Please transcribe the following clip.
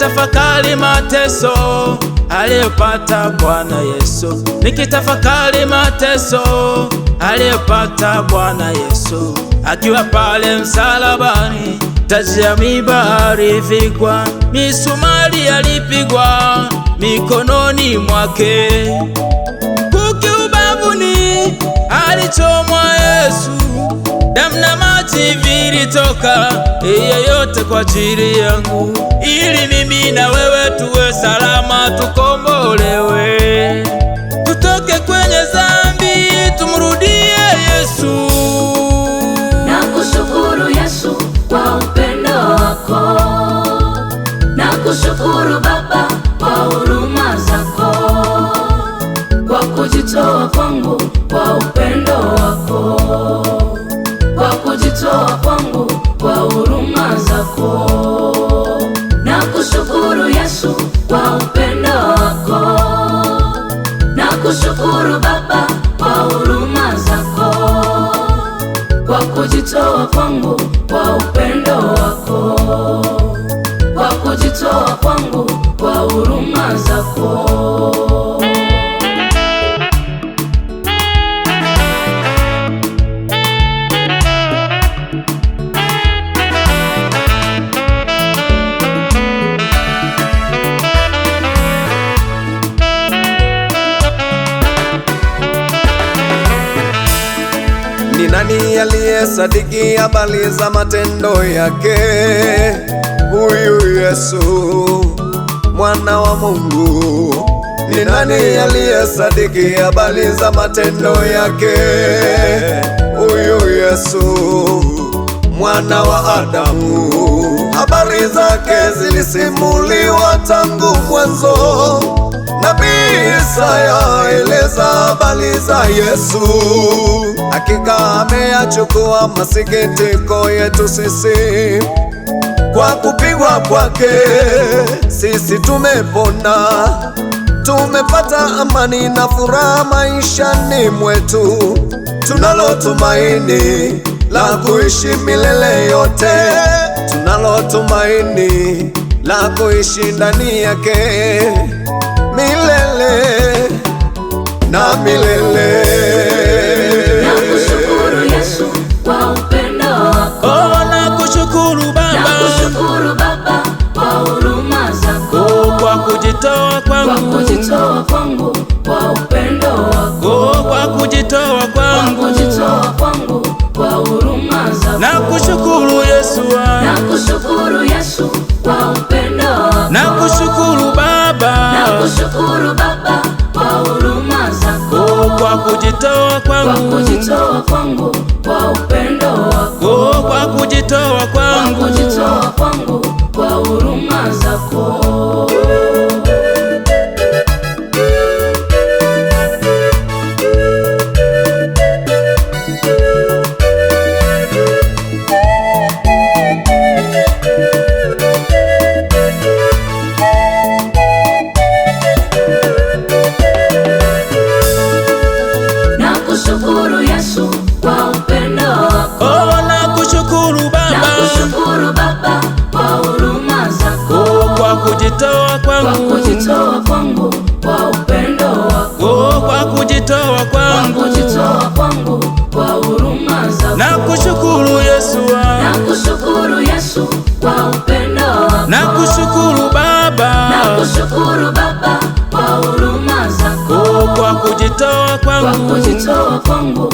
nikitafakari mateso aliyopata Bwana Yesu, nikitafakari mateso aliyopata Bwana Yesu, akiwa pale msalabani, taji ya miiba alivikwa, misumari alipigwa mikononi mwake, kuki ubavuni alichomwa Yesu, damu na maji vilitoka, yote kwa ajili yangu, ili mimi na wewe tuwe salama, tukombolewe, tutoke kwenye dhambi, tumrudie Yesu. Nakushukuru Yesu kwa upendo wako, nakushukuru Baba kwa huruma zako, kwa kujitoa kwangu kwa upendo wako, kwa kujitoa kwangu kwa huruma zako. Nakushukuru Yesu kwa upendo wako, nakushukuru Baba kwa huruma zako, kwa kujitoa kwangu kwa upendo wako, kwa kujitoa kwangu kwa huruma zako. Ni nani aliyesadiki habari za matendo yake? Huyu Yesu mwana wa Mungu. Ni nani aliyesadiki habari za matendo yake? Huyu Yesu mwana wa Adamu. Habari zake zilisimuliwa tangu mwanzo, Nabii Isaya eleza habari za Yesu. Hakika ameyachukua masikitiko yetu sisi, kwa kupigwa kwake sisi tumepona, tumepata amani na furaha maishani mwetu. Tunalo tumaini la kuishi milele yote, tunalo tumaini la kuishi ndani yake milele na milele. Nakushukuru Yesu kwa upendo wako, nakushukuru Baba, nakushukuru Baba kwa huruma zako, kwa kujitoa kwangu, kwa kujitoa kwangu kwa upendo wako, kwa kujitoa kwangu, kwa kujitoa kwangu kwa huruma zako. Nakushukuru Yesu, nakushukuru Yesu kwa upendo wako, nakushukuru Baba, nakushukuru Baba kwa huruma zako, kwa kujitoa kwangu, kwa kujitoa kwangu kwa upendo wako, kwa kujitoa kwangu, kwa kujitoa kwangu kwa huruma zako. Nakushukuru Yesu kwa upendo wako, nakushukuru Baba, nakushukuru Baba kwa huruma zako, kwa kujitoa kwangu, kwa kujitoa kwangu kwa upendo wako, kwa kujitoa kwangu, kwa kujitoa kwangu kwa huruma zako. Nakushukuru Yesu, nakushukuru Yesu kwa upendo wako, nakushukuru Baba, nakushukuru Baba kwa huruma zako, kwa kujitoa kwangu, kwa kujitoa kwangu